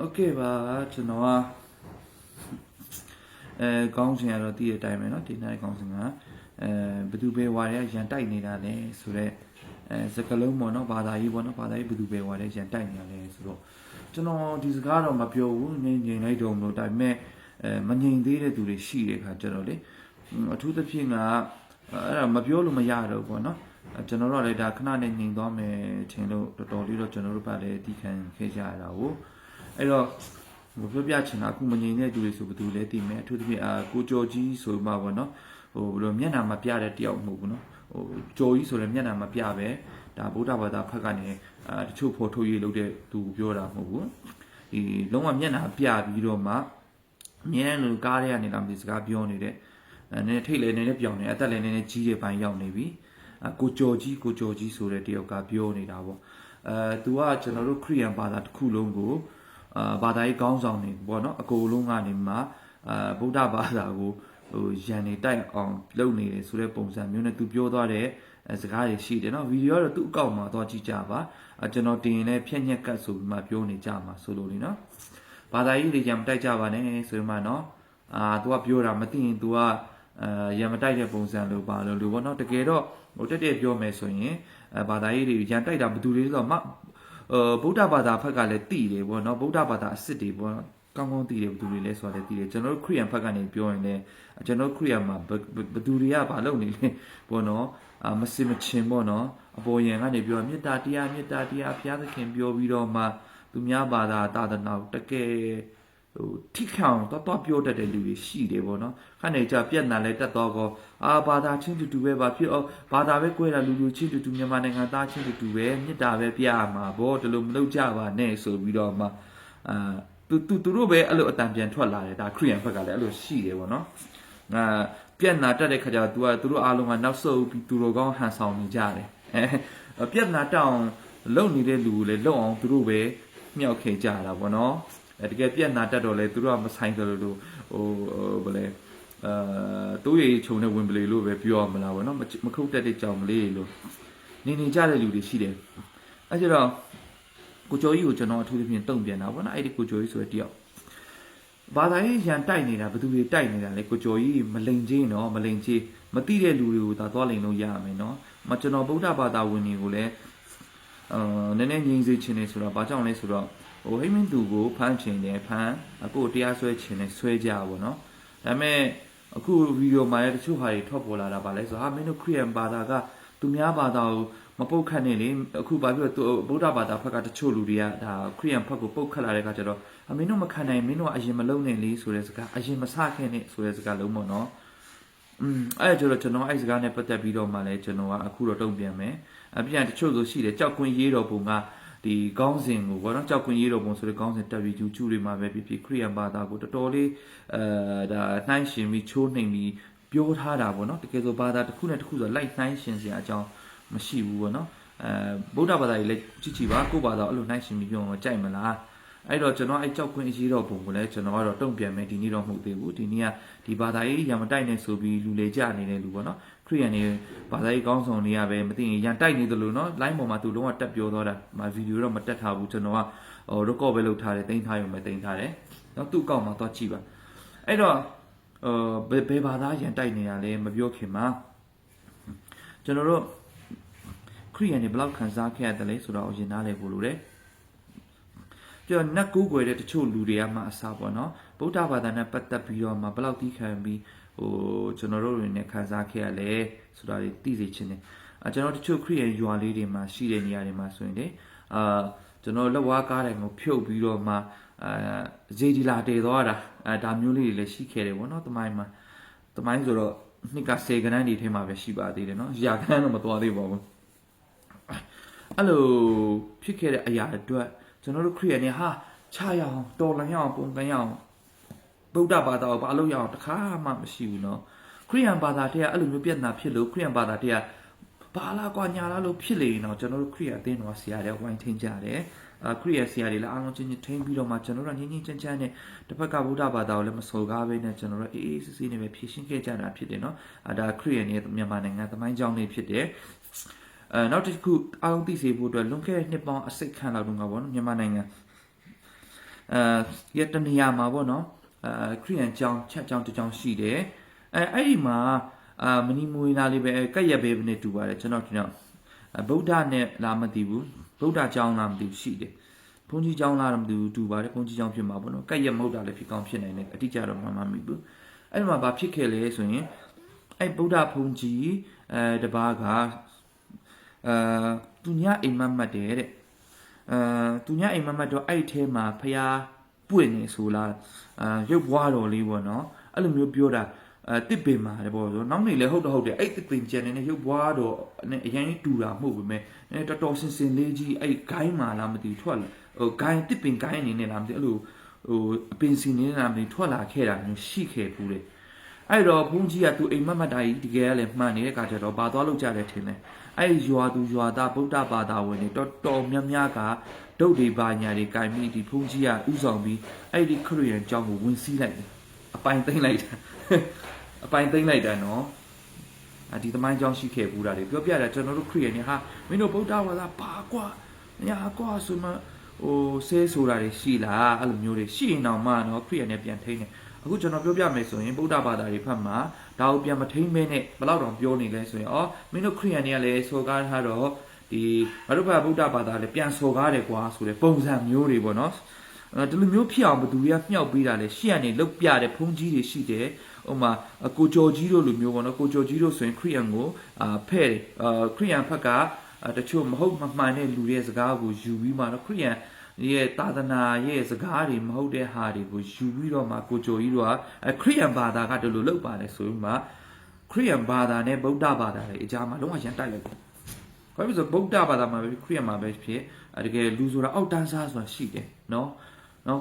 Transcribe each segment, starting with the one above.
Okay ပါကျွန်တော်ကခေါင်းစဉ်ကတော့တည့်တဲ့အတိုင်းပဲเนาะဒီနေ့ခေါင်းစဉ်ကဘယ်သူပဲဝါရဲရန်တိုက်နေတာလဲဆိုတော့စကလုံးပေါ့เนาะဘာသာရေးပေါ့เนาะဘာသာရေးဘယ်သူပဲဝါရဲရန်တိုက်နေတာလဲဆိုတော့ကျွန်တော်ဒီစကားတော့မပြောဘူးငြိမ်လိုက်တော့မလို့ဒါပေမဲ့မငြိမ်သေးတဲ့သူတွေရှိတဲ့ခါကျတော့လေအထူးသဖြင့်ကအဲ့ဒါမပြောလို့မရတော့ဘူးပေါ့เนาะကျွန်တော်တို့လည်းဒါခဏနဲ့ငြိမ်သွားမယ်ထင်လို့တော်တော်လေးတော့ကျွန်တော်တို့ကလည်းတီးခံခဲ့ကြရတာကိုအဲ့တော့ပြောပြချင်တာအခုမငြိမ်တဲ့သူတွေဆိုဘယ်သူလဲသိမယ်အထူးသဖြင့်ကိုကျော်ကြီးဆိုမှပေါ့နော်ဟိုဘယ်လိုမျက်နှာမပြတဲ့တယောက်မဟုတ်ဘူးနော်ဟိုကျော်ကြီးဆိုလည်းမျက်နှာမပြပဲဒါဗုဒ္ဓဘာသာဖက်ကနေတချို့ဖော်ထုတ်ရေးလုပ်တဲ့သူပြောတာမဟုတ်ဘူးဒီလုံးဝမျက်နှာပြပြီးတော့မှအမြဲတမ်းလူကားထဲကနေလာပြီးစကားပြောနေတဲ့နည်းထိတ်လည်းနည်းနည်းပြောင်းနေအသက်လည်းနည်းနည်းကြီးတဲ့ပိုင်းရောက်နေပြီကိုကျော်ကြီးဆိုတဲ့တယောက်ကပြောနေတာပေါ့သူကကျွန်တော်တို့ခရိယန်ဘာသာတစ်ခုလုံးကိုဘာသာရေးကောင်းဆောင်နေပေါ့နော်အကိုလုံးကနေမှဗုဒ္ဓဘာသာကိုဟိုရန်နေတိုက်အောင်လုပ်နေတယ်ဆိုတဲ့ပုံစံမျိုးနဲ့သူပြောသွားတဲ့စကားတွေရှိတယ်နော်ဗီဒီယိုကတော့သူ့အကောင့်မှာသွားကြည့်ကြပါကျွန်တော်တင်ရင်လည်းဖြက်ညက်ကတ်ဆိုပြီးမှပြောနေကြမှာဆိုလို့လေနော်ဘာသာရေးတွေရန်မတိုက်ကြပါနဲ့ဆိုမှနော်သူကပြောတာမသိရင်သူကရန်မတိုက်တဲ့ပုံစံလို့ပါလို့ပေါ့နော်တကယ်တော့ဟိုတက်ပြောမယ်ဆိုရင်ဘာသာရေးတွေရန်တိုက်တာဘယ်သူတွေလဲဆိုတော့ဗုဒ္ဓဘာသာဖက်ကလည်းတည်တယ်ပေါ့နော်ဗုဒ္ဓဘာသာအစ်စ်တွေပေါ့ကောင်းတည်တယ်ဘယ်သူတွေလဲဆိုတာလည်းတည်တယ်ကျွန်တော်တို့ခရိယန်ဖက်ကနေပြောရင်လည်းကျွန်တော်ခရိယန်မှာဘယ်သူတွေကဘာလုပ်နေလဲပေါ့နော်မစင်မချင်းပေါ့နော်အပေါ်ယံကနေပြောမေတ္တာတရားဘုရားသခင်ပြောပြီးတော့မှသူများဘာသာသာသနာတကယ်ဟိုထိခေါင်တော့ပြောတတ်တဲ့လူတွေရှိတယ်ပေါ့နော်ခဏနေကြပြက်နာလဲတက်တော့ကောဘာသာချင်းတူပဲပါဖြစ်ဘာသာပဲ꿰တာလူချင်းတူမြန်မာနိုင်ငံသားချင်းတူပဲမေတ္တာပဲပြရမှာဗောဒီလိုမလုပ်ကြပါနဲ့ဆိုပြီးတော့မှသူတို့ပဲအဲ့လိုအတန်ပြန်ထွက်လာတယ်ဒါခရိယန်ဘက်ကလည်းအဲ့လိုရှိတယ်ဗောနော်ပြက်နာတက်တဲ့ခါကျတော့သူတို့အားလုံးကနောက်ဆုတ်ပြီးသူတို့ကောင်းဟန်ဆောင်နေကြတယ်ပြက်နာတောင်လုံနေတဲ့လူကိုလည်းလုံအောင်သူတို့ပဲမြောက်ခဲ့ကြတာဗောနော်တကယ်ပြက်နာတက်တော့လေသူတို့ကမဆိုင်တယ်လို့ဟိုဘယ်လဲတိုးရီခြုံနဲ့ဝင်ပလေလို့ပဲပြောရမလားဗောနော်မခုတ်တက်တဲ့ကြောင်ကလေးလို့နေကြတဲ့လူတွေရှိတယ်အဲကျတော့ကိုကျော်ကြီးကိုကျွန်တော်အထူးသဖြင့်တုံ့ပြန်တာဗောနော်အဲ့ဒီကိုကျော်ကြီးဆိုတဲ့တယောက်ဘာသာရေးရန်တိုက်နေတာဘယ်သူတွေတိုက်နေတာလဲကိုကျော်ကြီးမလိန်ချင်းနော်မလိန်ချင်းမသိတဲ့လူတွေကိုသာသွားလိန်လို့ရမယ်နော်ကျွန်တော်ဗုဒ္ဓဘာသာဝင်တွေကိုလည်းနည်းနည်းငြိမ်စေချင်နေဆိုတော့ဘာကြောင့်လဲဆိုတော့ဟိုဟိမင်းသူကိုဖမ်းချင်တယ်ဖမ်းအခုတရားစွဲချင်တယ်ဆွဲကြပါဘောနော်ဒါပေမဲ့အခုဗီဒီယိုမှာလည်းတချို့ဟာတွေထွက်ပေါ်လာတာပါလဲဆိုဟာမင်းတို့ခရိယန်ဘာသာကသူများဘာသာကိုမပုတ်ခတ်နေလေအခုဘာဖြစ်လို့ဗုဒ္ဓဘာသာဘက်ကတချို့လူတွေကဒါခရိယန်ဘက်ကိုပုတ်ခတ်လာတဲ့အခါကျတော့မင်းတို့မခံနိုင်မင်းတို့ကအရင်မလုံနဲ့လေဆိုတဲ့စကားအရင်မစခဲ့နဲ့ဆိုတဲ့စကားလုံးပေါ့နော်အဲ့ဒါကျွန်တော်အဲ့စကားနဲ့ပတ်သက်ပြီးတော့မှလည်းကျွန်တော်ကအခုတော့တုံ့ပြန်မယ်ပြန်တချို့ဆိုရှိတယ်ကြောက်ကွင်းရေးတော်ပုံကဒီကောင်းစဉ်ကိုဘောနော်ကြောက်ကွင်းရေးတော်ပုံဆိုတဲ့ကောင်းစဉ်တက်ပြီး YouTube တွေမှာပဲဖြစ်ခရိယန်ဘာသာကိုတော်တော်လေးဒါနှိုင်းရှင်ပြီးချိုးနှိမ်ပြီးပြောထားတာပေါ့နော်တကယ်ဆိုဘာသာတစ်ခုနဲ့တစ်ခုဆိုလိုက်နှိုင်းရှင်စရာအကြောင်းမရှိဘူးပေါ့နော်ဗုဒ္ဓဘာသာကြီးလည်းကြည့်ပါကိုယ့်ဘာသာအဲ့လိုနှိုင်းရှင်ပြီးပြောမှကြိုက်မလားအဲ့တော့ကျွန်တော်အဲ့ကြောက်ခွင့်အရေးတော်ပုံကိုလည်းကျွန်တော်ကတော့တုံ့ပြန်မယ်ဒီနေ့တော့မဟုတ်သေးဘူးဒီနေ့ကဒီဘာသာရေးရံမတိုက်နဲ့ဆိုပြီးလူလေကြနေတဲ့လူပေါ့နော်ခရိယန်တွေဘာသာရေးကောင်းဆောင်တွေကပဲမသိရင်ရန်တိုက်နေတယ်လို့နော် line ပေါ်မှာသူလုံးဝတက်ပြောသွားတာဗီဒီယိုတော့မတက်ထားဘူးကျွန်တော်ကrecord ပဲလုပ်ထားတယ်တင်ထားရုံပဲတင်ထားတယ်နော်သူ့အကောင့်မှာသွားကြည့်ပါအဲ့တော့ဘယ်ဘာသာရန်တိုက်နေတာလဲမပြောခင်မှာကျွန်တော်တို့ခရိယန်တွေဘယ်လောက်ခံစားခဲ့ရတယ်လဲဆိုတော့ရင်သားလေပို့လို့တယ်ကျွန်တော်နတ်ကူးွယ်တဲ့တချို့လူတွေကမှအစားပေါ့နော်ဗုဒ္ဓဘာသာနဲ့ပတ်သက်ပြီးတော့မှဘယ်လောက်တီးခံပြီးဟိုကျွန်တော်တို့တွေနဲ့ခံစားခဲ့ရလဲဆိုတာတွေသိစေချင်တယ်ကျွန်တော်တချို့ခရိယန်ရွာလေးတွေမှာရှိတဲ့နေရာတွေမှာဆိုရင်လေကျွန်တော်လက်ဝါးကားတိုင်းကိုဖြုတ်ပြီးတော့မှဇေဒီလာတည်သွားတာဒါမျိုးလေးတွေလည်းရှိခဲ့တယ်ပေါ့နော်တမိုင်းမှာတမိုင်းဆိုတော့နှစ်က10ခန်းတွေထဲမှာပဲရှိပါသေးတယ်နော်ရာခန်းတော့မသွားသေးပါဘူးအဲ့လိုဖြစ်ခဲ့တဲ့အရာအတွက်ကျွန်တော်တို့ခရိယန်တွေဟာချရအောင်တော်လန်ရအောင်ပုံကန်ရအောင်ဗုဒ္ဓဘာသာကိုဘာလို့ရအောင်တခါမှမရှိဘူးเนาะခရိယန်ဘာသာတဲ့အဲ့လိုမျိုးပြဿနာဖြစ်လို့ခရိယန်ဘာသာတဲ့ဘာလားကွာညာလားလို့ဖြစ်လေတော့ကျွန်တော်တို့ခရိယန်အသင်းတော်ဆရာတွေဝိုင်းထင်းကြတယ်ခရိယန်ဆရာတွေလည်းအားလုံးချင်းချင်းထိန်းပြီးတော့မှကျွန်တော်တို့ငင်းငင်းချမ်းချမ်းနဲ့တစ်ဖက်ကဗုဒ္ဓဘာသာကိုလည်းမစော်ကားဘဲနဲ့ကျွန်တော်တို့အေးအေးဆေးဆေးနဲ့ပဲဖြည့်ရှင်းခဲ့ကြတာဖြစ်တယ်เนาะဒါခရိယန်ရဲ့မြန်မာနိုင်ငံသမိုင်းကြောင်းလေးဖြစ်တယ်နောက်တစ်ခုအားလုံးသိစေဖို့အတွက်လွန်ခဲ့တဲ့နှစ်ပေါင်းအစိတ်ခန့်လောက်တုန်းကပေါ့နော်မြန်မာနိုင်ငံ ရတနေရာမှာပေါ့နော်ခရိယန်ကျောင်းချက်ကျောင်းတစ်ကျောင်းရှိတယ်အဲ့ဒီမှာမနီမွေနာလေးပဲကက်ရက်ပဲနဲ့တူပါတယ်ကျွန်တော်ဒီတော့ဗုဒ္ဓနဲ့လာမသိဘူးဗုဒ္ဓကျောင်းလာမသိဘူးရှိတယ်ဘုန်းကြီးကျောင်းလာတော့မသိဘူးတူပါတယ်ဘုန်းကြီးကျောင်းဖြစ်မှာပေါ့နော်ကက်ရက်မဟုတ်တာလည်းဖြစ်ကောင်းဖြစ်နိုင်တယ်အတိအကျတော့မမိဘူးအဲ့ဒီမှာဘာဖြစ်ခဲ့လဲဆိုရင်အဲ့ဗုဒ္ဓဘုန်းကြီးတပါးကသူညအိမ်မက်မှတ်တယ်တဲ့သူညအိမ်မက်မှတ်တော့အဲ့ထဲမှာဖျားပွင့်နေဆိုလားရုပ်ဘွားတော်လေးပေါ့နော်အဲ့လိုမျိုးပြောတာတစ်ပင်မှာလေပေါ့ဆိုနောက်နေလေဟုတ်တယ်အဲ့တစ်ပင်ကျန်နေရုပ်ဘွားတော်နဲ့အရင်တူတာမဟုတ်ဘူးမဲ့တော်တော်စင်စင်လေးကြီးအဲ့ဂိုင်းမှာလားမသိထွက်လာဟိုဂိုင်းတစ်ပင်ဂိုင်းအနေနဲ့လားမသိအဲ့လိုဟိုအပင်စီနေလားမသိထွက်လာခဲ့တာမျိုးရှိခဲ့ဘူးလေအဲ့တော့ဘုန်းကြီးကသူအိမ်မက်မှတ်တာကြီးတကယ်လည်းမှန်နေတဲ့အခါကျတော့ဘာသွားလို့ကြတယ်ထင်လဲအဲ့ရွာသူရွာသားဗုဒ္ဓဘာသာဝင်တွေတော်များများကဒုတ်တွေပါညာတွေကင်ပြီးဒီဘုန်းကြီးကဥဆောင်ပြီးအဲ့ဒီခရစ်ယာန်ကျောင်းကိုဝင်စီးလိုက်တယ်အပိုင်သိမ့်လိုက်တာအပိုင်သိမ့်လိုက်တာနော်ဒီသမိုင်းကျောင်းရှိခဲ့ဘူးတာတွေပြောပြတာကျွန်တော်တို့ခရစ်ယာန်တွေဟာမင်းတို့ဗုဒ္ဓဘာသာဘာကွာညာကွာဆိုမှဟိုဆဲဆိုတာတွေရှိလားအဲ့လိုမျိုးတွေရှိရင်တော့မှနော်ခရစ်ယာန်နဲ့ပြန်ထိန်းတယ်အခုကျွန်တော်ပြောပြမယ်ဆိုရင်ဗုဒ္ဓဘာသာတွေဖက်မှာဒါကိုပြန်မထိန်းမဲနဲ့ဘယ်တော့တောင်ပြောနေလဲဆိုရင်မင်းတို့ခရစ်ယာန်တွေကလည်းစော်ကားထားတော့ဒီဘာလို့ဗုဒ္ဓဘာသာလည်းပြန်စော်ကားတယ်ကွာဆိုတဲ့ပုံစံမျိုးတွေပေါ့နော်ဒီလိုမျိုးဖြစ်အောင်ဘသူတွေကမြောက်ပေးတာလဲရှေ့ကနေလုတ်ပြတဲ့ဘုန်းကြီးတွေရှိတယ်ဥမာကိုကျော်ကြီးတို့လိုမျိုးပေါ့နော်ကိုကျော်ကြီးတို့ဆိုရင်ခရစ်ယာန်ကိုဖဲ့တယ်ခရစ်ယာန်ဘက်ကတချို့မဟုတ်မမှန်တဲ့လူတွေစကားကိုယူပြီးမှတော့ခရစ်ယာန်ရဲ့သာသနာရဲ့စကားတွေမဟုတ်တဲ့ဟာတွေကိုယူပြီးတော့မှကိုကျော်ကြီးတို့ကခရစ်ယာန်ဘာသာကတို့လိုလုပ်ပါတယ်ဆိုပြီးမှခရစ်ယာန်ဘာသာနဲ့ဗုဒ္ဓဘာသာတွေအကြားမှာလုံးဝရန်တိုက်လိုက်တယ်။ဘာဖြစ်လို့ဗုဒ္ဓဘာသာမှာပဲခရစ်ယာန်မှာပဲဖြစ်တကယ်လူဆိုတာအောက်တန်းစားဆိုတာရှိတယ်နော်။နော်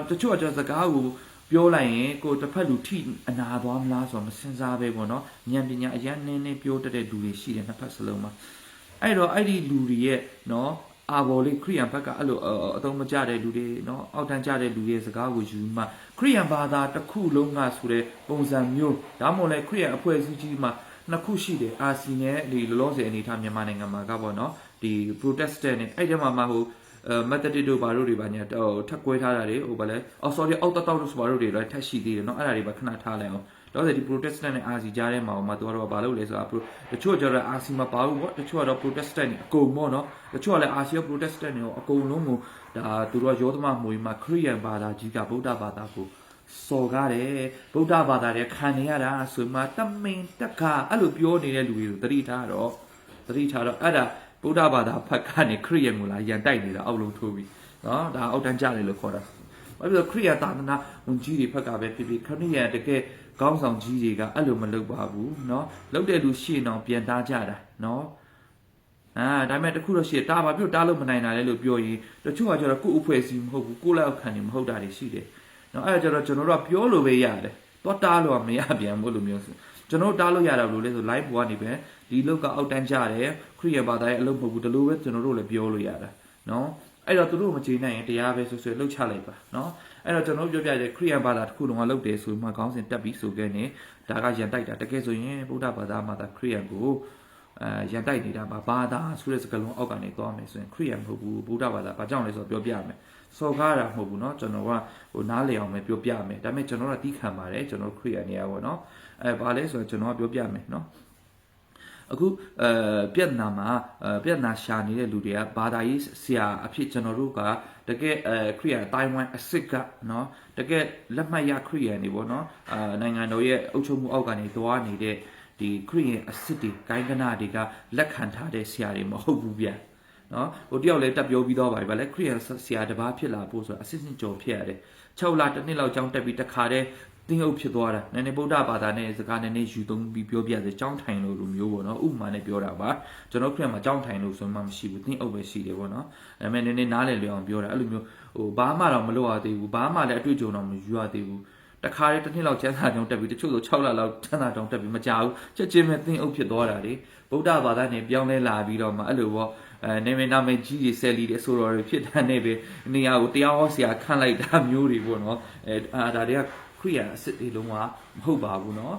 တချို့ကစကားကိုပြောလိုက်ရင်ကိုတစ်ဖက်လူထိအနာသွားမလားဆိုတော့မစင်စားပဲပေါ့နော်။ဉာဏ်ပညာအရင်နည်းနည်းပြောတတ်တဲ့လူတွေရှိတယ်နှစ်ဖက်စလုံးမှာ။အဲ့တော့အဲ့ဒီလူတွေရဲ့နော်အာဘော်လေးခရိယန်ဘက်ကအဲ့လိုအသုံးမကျတဲ့လူတွေနော်အောက်တန်းကျတဲ့လူတွေစကားကိုယူမှခရိယန်ဘာသာတစ်ခုလုံးကဆိုတဲ့ပုံစံမျိုးဒါမှမဟုတ်လေခရိယန်အဖွဲ့အစည်းကြီးမှာနှစ်ခုရှိတယ်အာစီနဲ့ဒီလောလောဆယ်အနေထားမြန်မာနိုင်ငံမှာကပေါ့နော်ဒီ Protestant နဲ့အဲ့ဒီမှာဟိုMethodist တို့ဘာတို့တွေပါညာထပ်ကွဲထားတာတွေဟိုဗာလဲsorry အောက်တောက်တို့ဆိုဘာတို့တွေလည်းထပ်ရှိသေးတယ်နော်အဲ့ဒါတွေပါခဏထားလိုက်အောင်တော့ဒီ Protestant နဲ့ RC ကြားထဲမှာမှသူကတော့ဘာလုပ်လဲဆိုတာတချို့ကျတော့ RC မှာပါဘူးပေါ့တချို့ကတော့ Protestant အကုန်ပေါ့နော်တချို့ကလည်း RC ရော Protestant တွေရောအကုန်လုံးကိုဒါသူတို့ရောသမမှုမှာခရိယန်ဘာသာကြီးကဗုဒ္ဓဘာသာကိုစော်ကားတယ်ဗုဒ္ဓဘာသာတွေခံနေရတာဆိုမှတမင်တက္ကအဲ့လိုပြောနေတဲ့လူတွေကိုသတိထားတော့အဲ့ဒါဗုဒ္ဓဘာသာဖက်ကနေခရိယန်ကိုလာရန်တိုက်နေတာအောက်လုံးထိုးပြီးနော်ဒါအောက်တန်းကြတယ်လို့ခေါ်တာဘာဖြစ်လို့ခရိယာသာသနာဝန်ကြီးတွေဖက်ကပဲဖြစ်ဖြစ်ခရိယာတကယ်ကောင်းဆောင်ကြီးတွေကအဲ့လိုမလုပ်ပါဘူးเนาะလုပ်တဲ့လူရှေ့အောင်ပြန်သားကြတာเนาะဒါပေမဲ့တခုတော့ရှေ့တားပါပြုတ်တားလို့မနိုင်တာလေလို့ပြောရင်တချို့ကကျတော့ကိုယ့်အဖွဲ့အစည်းမဟုတ်ဘူးကိုယ့်လက်အောက်ခံနေမဟုတ်တာတွေရှိတယ်เนาะအဲ့ဒါကျတော့ကျွန်တော်တို့ကပြောလို့ပဲရတယ်တော့တားလို့မရပြန်ဘူးလို့မျိုးကျွန်တော်တို့တားလို့ရတာဘယ်လိုလဲဆို live ပေါ်ကနေပဲဒီလောက်ကအောက်တန်းကြတယ်ခရိယာဘာသာရဲ့အလုပ်မဟုတ်ဘူးဒီလိုပဲကျွန်တော်တို့လည်းပြောလို့ရတာเนาะအဲ့တော့သူတို့မချေနိုင်ရင်တရားပဲဆိုလှုပ်ချလိုက်ပါเนาะအဲ့တော့ကျွန်တော်တို့ပြောပြတဲ့ခရိယန်ဘာသာတစ်ခုလုံးကလုပ်တယ်ဆိုမှခေါင်းစဉ်တက်ပြီးဆိုခဲ့နေဒါကရန်တိုက်တာတကယ်ဆိုရင်ဗုဒ္ဓဘာသာမှာသာခရိယန်ကိုရန်တိုက်နေတာမှာဘာသာဆိုတဲ့စကားလုံးအောက်ကနေသွားမယ်ဆိုရင်ခရိယန်မဟုတ်ဘူးဗုဒ္ဓဘာသာဘာကြောင့်လဲဆိုတော့ပြောပြမယ်စော်ကားတာမဟုတ်ဘူးเนาะကျွန်တော်ကဟိုနားလည်အောင်ပဲပြောပြမယ်ဒါပေမဲ့ကျွန်တော်ကတီးခံပါတယ်ကျွန်တော်ခရိယန်နေရပါတော့เนาะဘာလဲဆိုတော့ကျွန်တော်ကပြောပြမယ်เนาะအခုပြက်နာမှာပြက်နာရှာနေတဲ့လူတွေကဘာသာရေးဆရာအဖြစ်ကျွန်တော်တို့ကတကယ်ခရိယာတိုင်ဝမ်အစ်စ်ကနော်တကယ်လက်မှတ်ရခရိယာနေပေါ့နော်နိုင်ငံတော်ရဲ့အုပ်ချုပ်မှုအောက်ကနေသွားနေတဲ့ဒီခရိယာအစ်စ်တွေဂိုင်းကနာတွေကလက်ခံထားတဲ့ဆရာတွေမဟုတ်ဘူးဗျာနော်ဟိုတယောက်လည်းတက်ပြောပြီးတော့ပါလေခရိယာဆရာတစ်ပါးဖြစ်လာဖို့ဆိုတာအစစ်စစ်ကြော်ဖြစ်ရတယ်6လတစ်နှစ်လောက်ကြောင်းတက်ပြီးတခါတည်းတင်းအုပ်ဖြစ်သွားတာနည်းနည်းဗုဒ္ဓဘာသာနဲ့စကားနည်းနည်းယူသုံးပြီးပြောပြစေကြောင်းထိုင်လို့လိုမျိုးပေါ့နော်ဥပမာနဲ့ပြောတာပါကျွန်တော်ခရက်မှာကြောင်းထိုင်လို့ဆိုမှမရှိဘူးတင်းအုပ်ပဲရှိတယ်ပေါ့နော်ဒါပေမဲ့နည်းနည်းနားလည်လျော်အောင်ပြောတာအဲ့လိုမျိုးဟိုဘာမှတော့မလုပ်ရသေးဘူးဘာမှလည်းအတွေ့အကြုံတော့မယူရသေးဘူးတခါတည်းတစ်နှစ်လောက်ကျန်းစာကြောင်းတက်ပြီးတချို့ဆို6လလောက်ကျန်းစာကြောင်းတက်ပြီးမကြဘူးချက်ချင်းပဲတင်းအုပ်ဖြစ်သွားတာလေဗုဒ္ဓဘာသာနဲ့ပြောင်းလဲလာပြီးတော့မှအဲ့လိုပေါ့နေမနာမကြီးတွေဆယ်လီတွေဆိုတော့ဖြစ်တဲ့နေပဲနေရာကိုတရားဟောဆရာခန့်လိုက်တာမျိုးတွေပေါ့နော်ဒါတွေကခရိယာအစ်စ်တွေလုံးဝမဟုတ်ပါဘူးเนาะ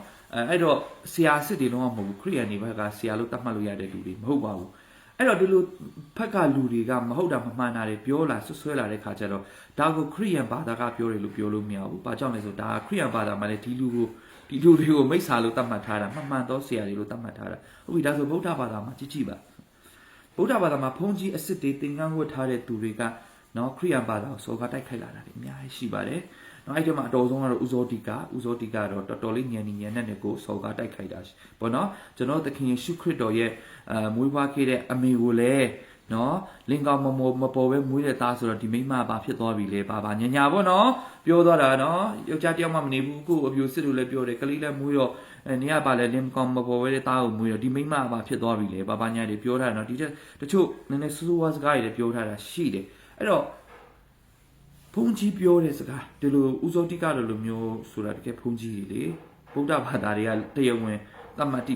အဲ့တော့ဆရာအစ်စ်တွေလုံးဝမဟုတ်ဘူးခရိယာနေဘက်ကဆရာလို့တတ်မှတ်လို့ရတဲ့လူတွေမဟုတ်ပါဘူး အဲ့တော့ဒီလိုဖက်ကလူတွေကမဟုတ်တာမမှန်တာတွေပြောလာဆွဆွဲလာတဲ့ခါကျတော့ဒါကိုခရိယန်ဘာသာကပြောတယ်လို့ပြောလို့မရဘူး။ဘာကြောင့်လဲဆိုဒါခရိယန်ဘာသာမှာလည်းဒီလူတွေကိုမိစ္ဆာလို့သတ်မှတ်ထားတာမှန်သောဆရာတွေလို့သတ်မှတ်ထားတာ။ဟုတ်ပြီဒါဆိုဗုဒ္ဓဘာသာမှာကြည့်ပါ။ဗုဒ္ဓဘာသာမှာဘုန်းကြီးအစ်စ်တွေသင်္ကန်းဝတ်ထားတဲ့သူတွေကနော်ခရိယန်ဘာသာကိုစောကတိုက်ခိုက်လာတာတွေအများကြီးရှိပါတယ်။နော်အဲ့ဒီမှာအတော်ဆုံးကတော့ဥဇောတိကတော့တော်တော်လေးညံနဲ့ကိုစောကတိုက်ခိုက်တာပေါ့နော်ကျွန်တော်သခင်ယေရှုခရစ်တော်ရဲ့မွေးဖွားခဲ့တဲ့အမေကိုလည်းနော်လင်ကောင်မပေါ်ပဲမွေးတဲ့သားဆိုတော့ဒီမိမဘာဖြစ်သွားပြီလဲဘာညာပေါ့နော်ပြောသွားတာနော်ယောက်ျားတယောက်မှမနေဘူးကိုအပြိုစစ်လို့လည်းပြောတယ်ကလေးလည်းမွေးတော့နေရပါလေလင်ကောင်မပေါ်ပဲတဲ့သားကိုမွေးတော့ဒီမိမဘာဖြစ်သွားပြီလဲဘာညာတွေပြောထားတာနော်ဒီတချို့နည်းနည်းစူးဝါးစကားတွေပြောထားတာရှိတယ်အဲ့တော့ဘုန်းကြီးပြောတဲ့စကားဒီလိုဥဇောတိကလိုမျိုးဆိုတာတကယ်ဘုန်းကြီးတွေလေဗုဒ္ဓဘာသာတွေကတရားဝင်သတ်မှတ်အ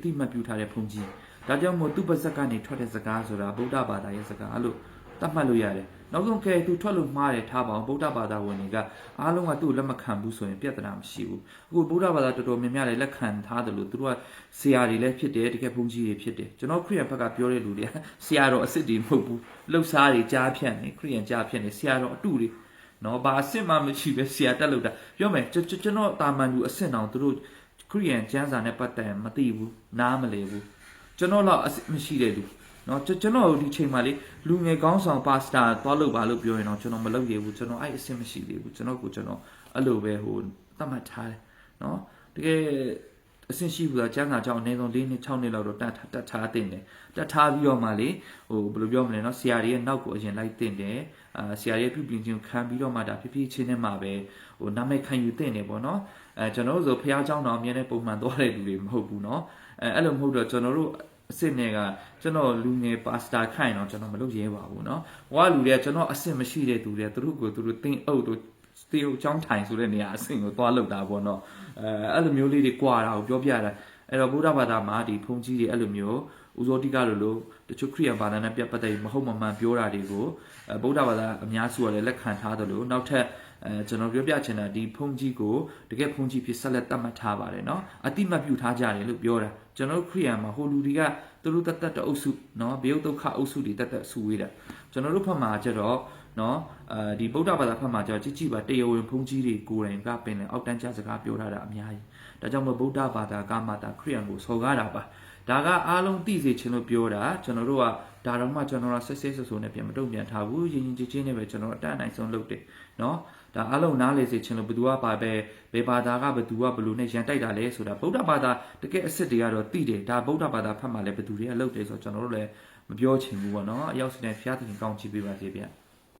တိမတ်ပြုထားတဲ့ဘုန်းကြီးဒါကြောင့်မို့သူ့ပါဇက်ကနေထွက်တဲ့စကားဆိုတာဗုဒ္ဓဘာသာရဲ့စကားလို့သတ်မှတ်လို့ရတယ်နောက်ဆုံးကဲသူထွက်လို့မှားတယ်ထားပါအောင်ဗုဒ္ဓဘာသာဝင်တွေကအားလုံးကသူ့လက်မခံဘူးဆိုရင်ပြဿနာမရှိဘူးအခုဗုဒ္ဓဘာသာတော်တော်များများလည်းလက်ခံထားတယ်လို့သူတို့ကဆရာတွေလည်းဖြစ်တယ်တကယ်ဘုန်းကြီးတွေဖြစ်တယ်ကျွန်တော်ခရိယန်ဘက်ကပြောတဲ့လူတွေဆရာတော်အစ်စ်တွေမဟုတ်ဘူးလှုပ်ရှားတွေကြားဖြတ်နေခရိယန်ကြားဖြတ်နေဆရာတော်အတုတွေနော်ဘာအစ်စ်မှမရှိပဲဆရာတက်လို့တာပြောမယ်ကျွန်တော်တာမန်လူအစ်စ်တောင်သူတို့ခရိယန်ကျမ်းစာနဲ့ပတ်သက်မသိဘူးနားမလည်ဘူးကျွန်တော်တော့မရှိတဲ့လူနော်ကျွန်တော်ဒီချိန်မှာလေလူငယ်ကောင်းဆောင်ပါစတာသွားလို့ပါလို့ပြောရင်တော့ကျွန်တော်မလုပ်ရဘူးကျွန်တော်အဲ့အဆင်မရှိသေးဘူးကျွန်တော်အဲ့လိုပဲဟိုသတ်မှတ်ထားတယ်နော်တကယ်အဆင်ရှိဘူးလားကျန်းစာကြောင့်အနည်းဆုံး၄နှစ်6နှစ်လောက်တော့တတ်ထားတင်တယ်တတ်ထားပြီးတော့မှလေဟိုဘယ်လိုပြောမလဲနော်ဆရာတွေရဲ့နောက်ကိုအရင်လိုက်တင်တယ်ဆရာရဲ့ပြုပြင်ခြင်းခံပြီးတော့မှဒါဖြည်းဖြည်းချင်းနဲ့မှပဲဟိုနာမည်ခံယူတင်တယ်ပေါ့နော်ကျွန်တော်တို့ဆိုဖះเจ้าတော်အမြဲတမ်းပုံမှန်သွားတဲ့လူတွေမဟုတ်ဘူးနော်အဲ့လိုမဟုတ်တော့ကျွန်တော်တို့အစ်စ်နဲ့ကကျွန်တော်လူငယ်ပါစတာခိုင်တော့ကျွန်တော်မလုပ်ရဲပါဘူးเนาะဟိုကလူတွေကကျွန်တော်အစ်စ်မရှိတဲ့သူတွေသူတို့တင်းအုပ်တို့တေကိုချောင်းထိုင်ဆိုတဲ့နေရာအဆင့်ကိုသွားလောက်တာပေါ့เนาะအဲ့လိုမျိုးလေးတွေကြွာတာကိုပြောပြတာအဲ့တော့ဗုဒ္ဓဘာသာမှာဒီဘုန်းကြီးတွေအဲ့လိုမျိုးဥဇောတိကလိုတချို့ခရိယန်ဘာသာနဲ့ပြတ်ပတ်တဲ့မဟုတ်မမှန်ပြောတာတွေကိုဗုဒ္ဓဘာသာအများစုကလည်းလက်ခံထားတယ်လို့နောက်ထပ်ကျွန်တော်ပြောပြချင်တာဒီဘုန်းကြီးကိုတကယ်ဘုန်းကြီးဖြစ်ဆက်လက်သတ်မှတ်ထားပါတယ်เนาะအတိမတ်ပြုထားကြတယ်လို့ပြောတာကျွန်တော်ခရိယန်မှာဟိုလူတွေကသူတို့တတ်တဲ့အုပ်စုเนาะဘေယုတ်ဒုက္ခအုပ်စုတွေတတ်စုဝေးတာကျွန်တော်တို့ဘက်မှာကျတော့เนาะဒီဗုဒ္ဓဘာသာဘက်မှာကျတော့ကြည့်ပါတရားဝင်ဘုန်းကြီးတွေကိုယ်တိုင်ကပင်လည်းအောက်တန်းကျစကားပြောထားတာအများကြီးဒါကြောင့်မို့ဗုဒ္ဓဘာသာကမှတာခရိယန်ကိုစော်ကားတာပါဒါကအားလုံးသိစေချင်လို့ပြောတာကျွန်တော်တို့ကဒါတော့မှကျွန်တော်ကဆက်ဆိုနဲ့ပြန်မတုံ့ပြန်ထားဘူးရင်ချင်းနဲ့ပဲကျွန်တော်အတန်းအနိုင်ဆုံးလုပ်တယ်เนาะဒါအားလုံးနားလေစေချင်လို့ဘယ်သူကပါပဲဘယ်ဘာသာကဘယ်သူကဘယ်လိုနဲ့ရန်တိုက်တာလဲဆိုတာဗုဒ္ဓဘာသာတကယ်အစ်စ်တွေကတော့သိတယ်ဒါဗုဒ္ဓဘာသာဖတ်မှလည်းဘယ်သူတွေကလုပ်တယ်ဆိုတော့ကျွန်တော်တို့လည်းမပြောချင်ဘူးပေါ့เนาะအရောက်စတဲ့ဖျားသခင်ကောင်းချီးပေးပါစေဗျ